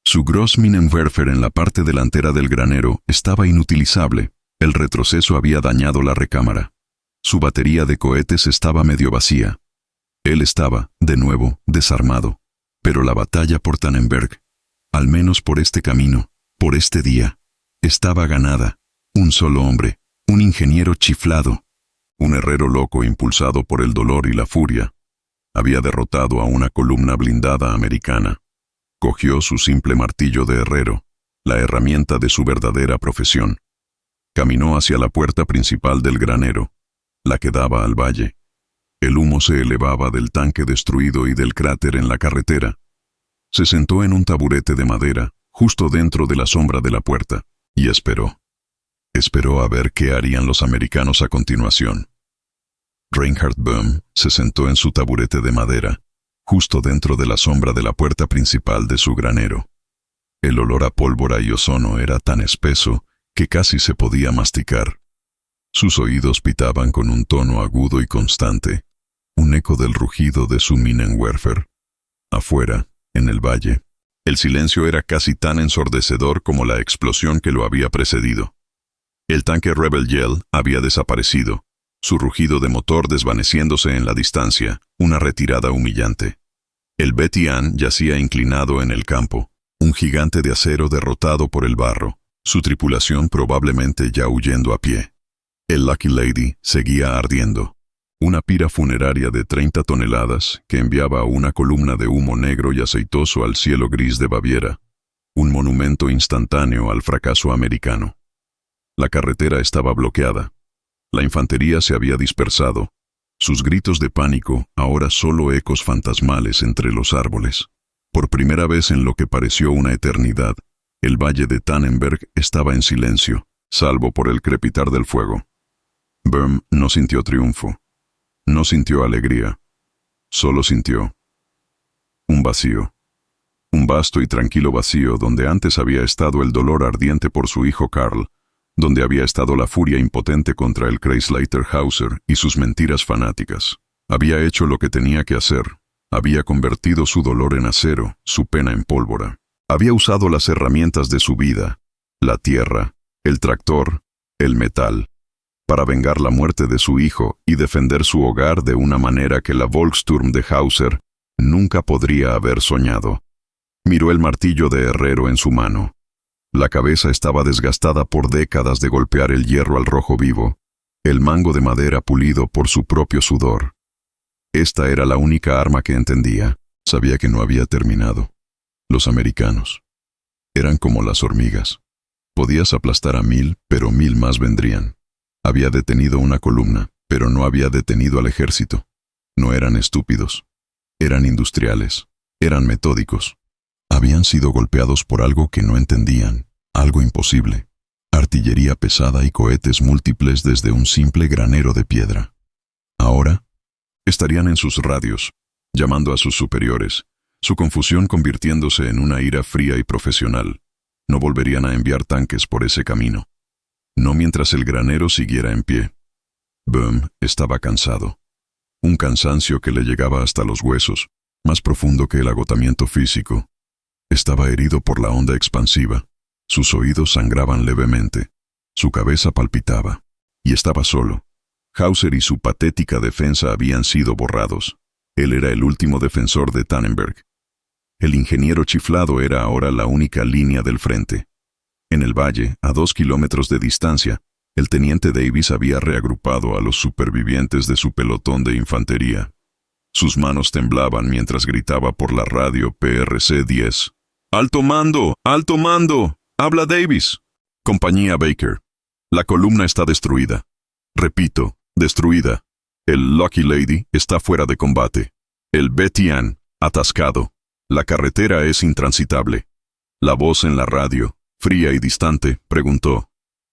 Su Grossminenwerfer en la parte delantera del granero estaba inutilizable. El retroceso había dañado la recámara. Su batería de cohetes estaba medio vacía. Él estaba, de nuevo, desarmado. Pero la batalla por Tannenberg, al menos por este camino, por este día, estaba ganada. Un solo hombre, un ingeniero chiflado, un herrero loco impulsado por el dolor y la furia, había derrotado a una columna blindada americana. Cogió su simple martillo de herrero, la herramienta de su verdadera profesión. Caminó hacia la puerta principal del granero, la que daba al valle. El humo se elevaba del tanque destruido y del cráter en la carretera. Se sentó en un taburete de madera, justo dentro de la sombra de la puerta, y esperó. Esperó a ver qué harían los americanos a continuación. Reinhard Böhm se sentó en su taburete de madera, justo dentro de la sombra de la puerta principal de su granero. El olor a pólvora y ozono era tan espeso que casi se podía masticar. Sus oídos pitaban con un tono agudo y constante, un eco del rugido de su Minenwerfer. Afuera, en el valle, el silencio era casi tan ensordecedor como la explosión que lo había precedido. El tanque Rebel Yell había desaparecido, su rugido de motor desvaneciéndose en la distancia, una retirada humillante. El Betty Ann yacía inclinado en el campo, un gigante de acero derrotado por el barro, su tripulación probablemente ya huyendo a pie. El Lucky Lady seguía ardiendo, una pira funeraria de 30 toneladas que enviaba una columna de humo negro y aceitoso al cielo gris de Baviera, un monumento instantáneo al fracaso americano. La carretera estaba bloqueada. La infantería se había dispersado. Sus gritos de pánico, ahora solo ecos fantasmales entre los árboles. Por primera vez en lo que pareció una eternidad, el valle de Tannenberg estaba en silencio, salvo por el crepitar del fuego. Böhm no sintió triunfo. No sintió alegría. Solo sintió un vacío. Un vasto y tranquilo vacío donde antes había estado el dolor ardiente por su hijo Karl, donde había estado la furia impotente contra el Kreisleiterhauser y sus mentiras fanáticas. Había hecho lo que tenía que hacer. Había convertido su dolor en acero, su pena en pólvora. Había usado las herramientas de su vida, la tierra, el tractor, el metal, para vengar la muerte de su hijo y defender su hogar de una manera que la Volkssturm de Hauser nunca podría haber soñado. Miró el martillo de herrero en su mano. La cabeza estaba desgastada por décadas de golpear el hierro al rojo vivo, el mango de madera pulido por su propio sudor. Esta era la única arma que entendía. Sabía que no había terminado. Los americanos eran como las hormigas. Podías aplastar a 1000, pero 1000 más vendrían. Había detenido una columna, pero no había detenido al ejército. No eran estúpidos. Eran industriales. Eran metódicos. Habían sido golpeados por algo que no entendían, algo imposible. Artillería pesada y cohetes múltiples desde un simple granero de piedra. Ahora, estarían en sus radios, llamando a sus superiores, su confusión convirtiéndose en una ira fría y profesional. No volverían a enviar tanques por ese camino. No mientras el granero siguiera en pie. Böhm estaba cansado. Un cansancio que le llegaba hasta los huesos, más profundo que el agotamiento físico. Estaba herido por la onda expansiva. Sus oídos sangraban levemente. Su cabeza palpitaba. Y estaba solo. Hauser y su patética defensa habían sido borrados. Él era el último defensor de Tannenberg. El ingeniero chiflado era ahora la única línea del frente. En el valle, a 2 kilómetros de distancia, el teniente Davis había reagrupado a los supervivientes de su pelotón de infantería. Sus manos temblaban mientras gritaba por la radio PRC-10. ¡Alto mando! ¡Alto mando! ¡Habla Davis! Compañía Baker. La columna está destruida. Repito, destruida. El Lucky Lady está fuera de combate. El Betty Ann, atascado. La carretera es intransitable. La voz en la radio, fría y distante, preguntó.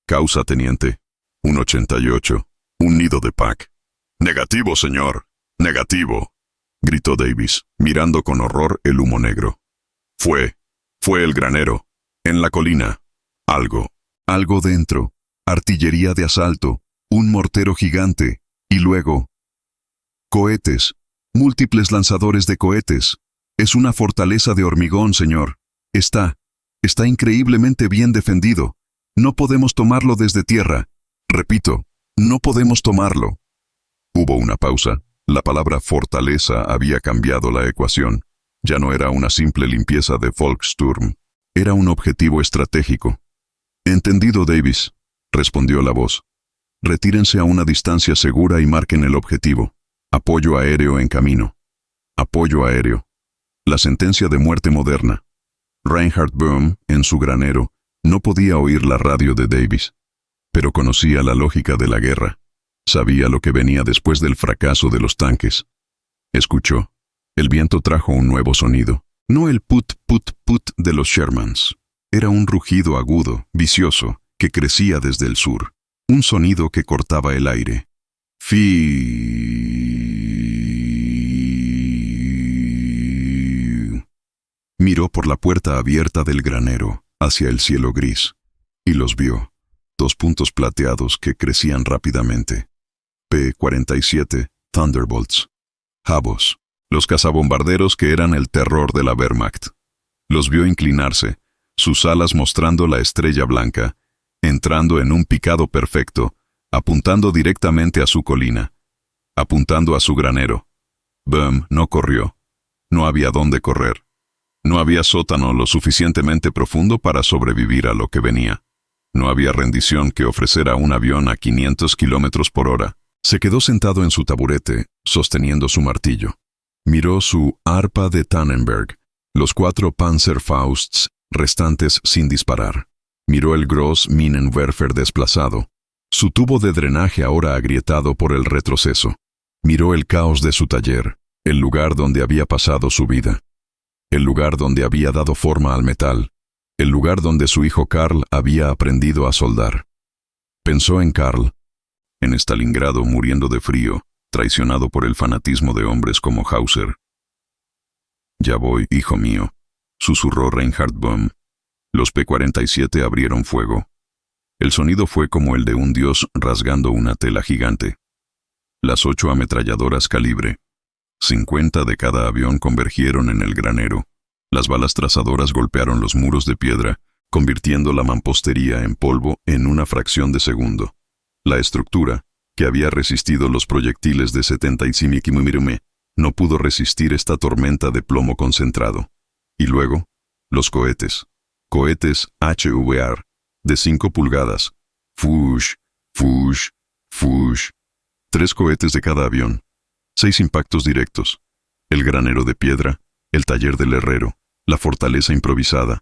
Causa, teniente. 188. Un nido de pack. Negativo, señor. Negativo, gritó Davis, mirando con horror el humo negro. Fue el granero. En la colina. Algo dentro. Artillería de asalto. Un mortero gigante. Y luego... cohetes. Múltiples lanzadores de cohetes. Es una fortaleza de hormigón, señor. Está increíblemente bien defendido. No podemos tomarlo desde tierra. Repito, no podemos tomarlo. Hubo una pausa. La palabra fortaleza había cambiado la ecuación. Ya no era una simple limpieza de Volkssturm. Era un objetivo estratégico. Entendido, Davis, respondió la voz. Retírense a una distancia segura y marquen el objetivo. Apoyo aéreo en camino. Apoyo aéreo. La sentencia de muerte moderna. Reinhard Böhm, en su granero, no podía oír la radio de Davis, pero conocía la lógica de la guerra. Sabía lo que venía después del fracaso de los tanques. Escuchó. El viento trajo un nuevo sonido. No el put, put, put de los Shermans. Era un rugido agudo, vicioso, que crecía desde el sur. Un sonido que cortaba el aire. Miró por la puerta abierta del granero, hacia el cielo gris, y los vio. 2 puntos plateados que crecían rápidamente. P-47 Thunderbolts. Habos, los cazabombarderos que eran el terror de la Wehrmacht. Los vio inclinarse, sus alas mostrando la estrella blanca, entrando en un picado perfecto, apuntando directamente a su colina, apuntando a su granero. Böhm no corrió. No había dónde correr. No había sótano lo suficientemente profundo para sobrevivir a lo que venía. No había rendición que ofrecer a un avión a 500 kilómetros por hora. Se quedó sentado en su taburete, sosteniendo su martillo. Miró su arpa de Tannenberg, los 4 Panzerfausts restantes sin disparar. Miró el Gross Minenwerfer desplazado, su tubo de drenaje ahora agrietado por el retroceso. Miró el caos de su taller, el lugar donde había pasado su vida. El lugar donde había dado forma al metal, el lugar donde su hijo Karl había aprendido a soldar. Pensó en Karl, en Stalingrado muriendo de frío, traicionado por el fanatismo de hombres como Hauser. «Ya voy, hijo mío», susurró Reinhard Böhm. Los P-47 abrieron fuego. El sonido fue como el de un dios rasgando una tela gigante. Las 8 ametralladoras calibre 50 de cada avión convergieron en el granero. Las balas trazadoras golpearon los muros de piedra, convirtiendo la mampostería en polvo en una fracción de segundo. La estructura, que había resistido los proyectiles de 75 mm, no pudo resistir esta tormenta de plomo concentrado. Y luego, los cohetes. Cohetes HVR, de 5 pulgadas. Fush, fush, fush. 3 cohetes de cada avión. 6 impactos directos. El granero de piedra, el taller del herrero, la fortaleza improvisada.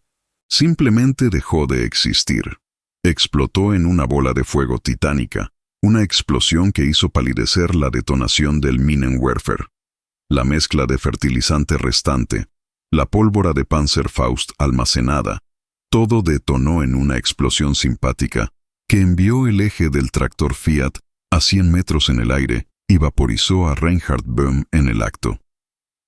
Simplemente dejó de existir. Explotó en una bola de fuego titánica, una explosión que hizo palidecer la detonación del Minenwerfer. La mezcla de fertilizante restante, la pólvora de Panzerfaust almacenada, todo detonó en una explosión simpática que envió el eje del tractor Fiat a 100 metros en el aire y vaporizó a Reinhard Böhm en el acto.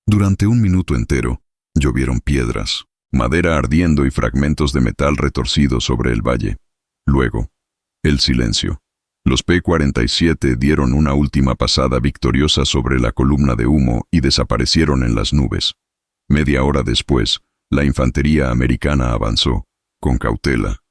Durante un minuto entero, llovieron piedras, madera ardiendo y fragmentos de metal retorcidos sobre el valle. Luego, el silencio. Los P-47 dieron una última pasada victoriosa sobre la columna de humo y desaparecieron en las nubes. Media hora después, la infantería americana avanzó, con cautela.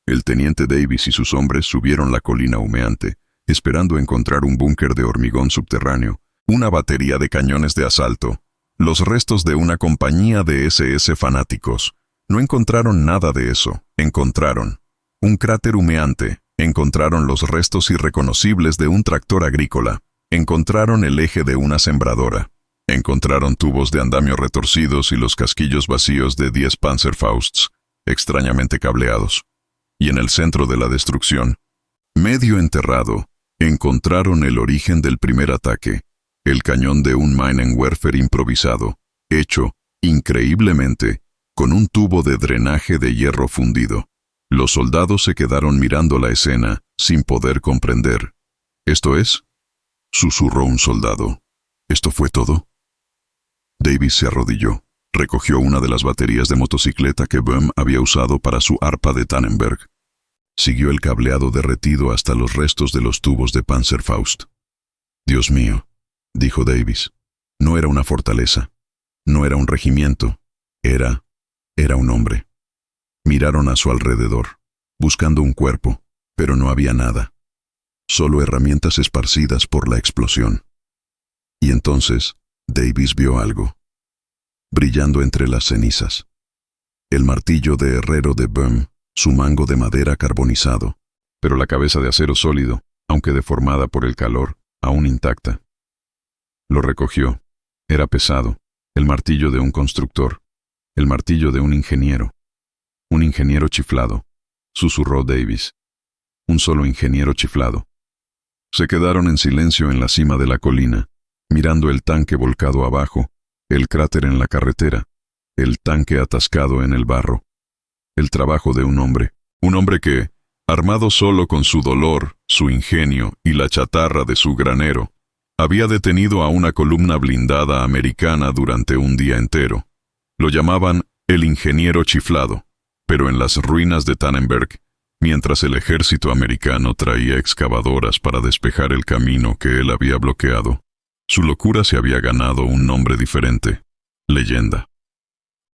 El teniente Davis y sus hombres subieron la colina humeante, esperando encontrar un búnker de hormigón subterráneo, una batería de cañones de asalto, los restos de una compañía de SS fanáticos. No encontraron nada de eso. Encontraron un cráter humeante, encontraron los restos irreconocibles de un tractor agrícola, encontraron el eje de una sembradora, encontraron tubos de andamio retorcidos y los casquillos vacíos de 10 Panzerfausts, extrañamente cableados. Y en el centro de la destrucción, medio enterrado, encontraron el origen del primer ataque, el cañón de un Minenwerfer improvisado, hecho, increíblemente, con un tubo de drenaje de hierro fundido. Los soldados se quedaron mirando la escena, sin poder comprender. «¿Esto es?», susurró un soldado. «¿Esto fue todo?». Davis se arrodilló, recogió una de las baterías de motocicleta que Böhm había usado para su arpa de Tannenberg. Siguió el cableado derretido hasta los restos de los tubos de Panzerfaust. «Dios mío», dijo Davis. No era una fortaleza, no era un regimiento, era un hombre. Miraron a su alrededor, buscando un cuerpo, pero no había nada. Solo herramientas esparcidas por la explosión. Y entonces, Davis vio algo, brillando entre las cenizas. El martillo de herrero de Böhm, su mango de madera carbonizado, pero la cabeza de acero sólido, aunque deformada por el calor, aún intacta. Lo recogió. Era pesado, el martillo de un constructor, el martillo de un ingeniero chiflado, susurró Davis. Un solo ingeniero chiflado. Se quedaron en silencio en la cima de la colina, mirando el tanque volcado abajo, el cráter en la carretera, el tanque atascado en el barro. El trabajo de un hombre que, armado solo con su dolor, su ingenio y la chatarra de su granero, había detenido a una columna blindada americana durante un día entero. Lo llamaban el ingeniero chiflado, pero en las ruinas de Tannenberg, mientras el ejército americano traía excavadoras para despejar el camino que él había bloqueado, su locura se había ganado un nombre diferente: leyenda.